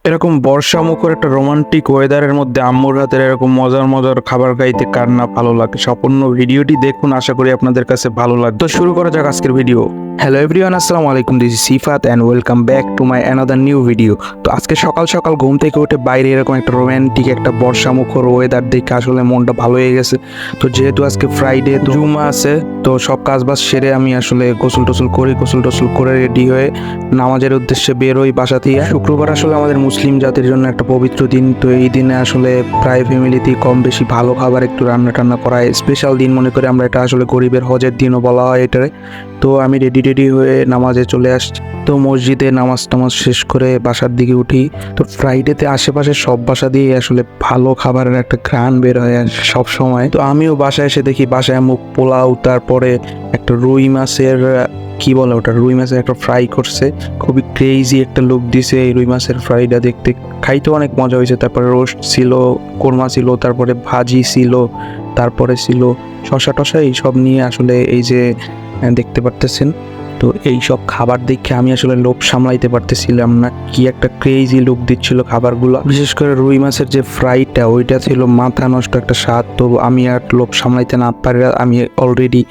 এরকম বর্ষামুখর একটা রোমান্টিক ওয়েদারের মধ্যে আম্মুর হাতের এরকম মজার মজার খাবার খাইতে কার না ভালো লাগে। সম্পূর্ণ ভিডিওটি দেখুন, আশা করি আপনাদের কাছে ভালো লাগবে। তো শুরু করা যাক আজকের ভিডিও। হ্যালো এভরিওয়ান, আসসালামু আলাইকুম, this is Sifat and welcome back to my another new video. তো আজকে সকাল সকাল ঘুম থেকে উঠে বাইরে এরকম একটা রোমান্টিক একটা বর্ষামুখর ওয়েদার দেখে আসলে মনটা ভালো হয়ে গেছে। তো যেহেতু আজকে ফ্রাইডে, জুমা আছে, তো সব কাজবাজ সেরে আমি আসলে গোসল টোসল করে রেডি হয়ে নামাজের উদ্দেশ্যে বেরোই বাসা থেকে। শুক্রবার আসলে আমাদের মুসলিম জাতির জন্য একটা পবিত্র দিন। তো এই দিনে আসলে প্রায় ফ্যামিলিতেই কম বেশি ভালো খাবার একটু রান্না টান্না করা হয়। স্পেশাল দিন মনে করে আমরা, এটা আসলে গরিবের হজের দিনও বলা হয় এটারে। তো আমি রেডি হয়ে নামাজে চলে আসছি। তো মসজিদে নামাজ টামাজ শেষ করে বাসার দিকে উঠি। তো ফ্রাইডেতে আশেপাশে সব বাসা দিয়ে আসলে ভালো খাবারের একটা ঘ্রাণ বের হয় সব সময়। তো আমিও বাসায় এসে দেখি বাসায় মুখ পোলাও, তারপরে একটা রুই মাছের কি বলে ওটা, রুই মাছের একটা ফ্রাই করছে। খুবই ক্রেজি একটা লুক দিছে এই রুই মাছের ফ্রাইটা দেখতে, খাইতে অনেক মজা হয়েছে। তারপরে রোস্ট ছিল, কোরমা ছিল, তারপরে ভাজি ছিল, তারপরে ছিল শশা টশা, এইসব নিয়ে আসলে এই যে দেখতে পারতেছেন। তো এই সব খাবার দেখে আমি আসলে লোভ সামলাইতে পারতেছিলাম না, কি একটা ক্রেজি লুক দিচ্ছিল খাবারগুলো। বিশেষ করে রুই মাছের যে ফ্রাইটা, ওইটা ছিল মাথা নষ্ট একটা স্বাদ। তো আমি আর লোভ সামলাইতে না পারি, আমি অলরেডি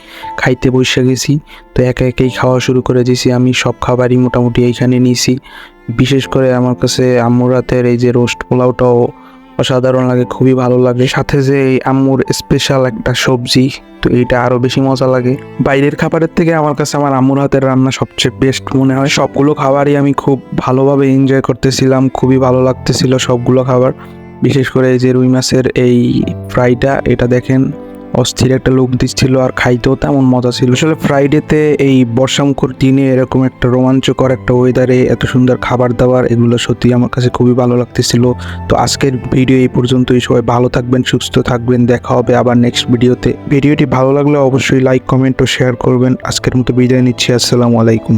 খাইতে বসে গেছি। তো একে একেই খাওয়া শুরু করে দিয়েছি। আমি সব খাবারই মোটামুটি এইখানে নিয়েছি। বিশেষ করে আমার কাছে আম্মুর হাতের এই যে রোস্ট পোলাওটাও অসাধারণ লাগে, খুবই ভালো লাগে। সাথে যে এই আম্মুর স্পেশাল একটা সবজি, তো এইটা আরো বেশি মজা লাগে। বাইরের খাবারের থেকে আমার কাছে আমার আম্মুর হাতের রান্না সবচেয়ে বেস্ট মনে হয়। সবগুলো খাবারই আমি খুব ভালোভাবে এনজয় করতেছিলাম, খুবই ভালো লাগতেছিল সবগুলো খাবার। বিশেষ করে এই যে রুই মাছের এই ফ্রাইটা, এটা দেখেন অস্থির একটা লুক দিচ্ছিল, আর খাইতেও তেমন মজা ছিল। আসলে ফ্রাইডেতে এই বর্ষামুখর দিনে এরকম একটা রোমাঞ্চকর একটা ওয়েদারে এত সুন্দর খাবার দাবার, এগুলো সত্যি আমার কাছে খুবই ভালো লাগতেছিল। তো আজকের ভিডিও এই পর্যন্তই। সবাই ভালো থাকবেন, সুস্থ থাকবেন, দেখা হবে আবার নেক্সট ভিডিওতে। ভিডিওটি ভালো লাগলে অবশ্যই লাইক, কমেন্ট ও শেয়ার করবেন। আজকের মতো বিদায় নিচ্ছি, আসসালামু আলাইকুম।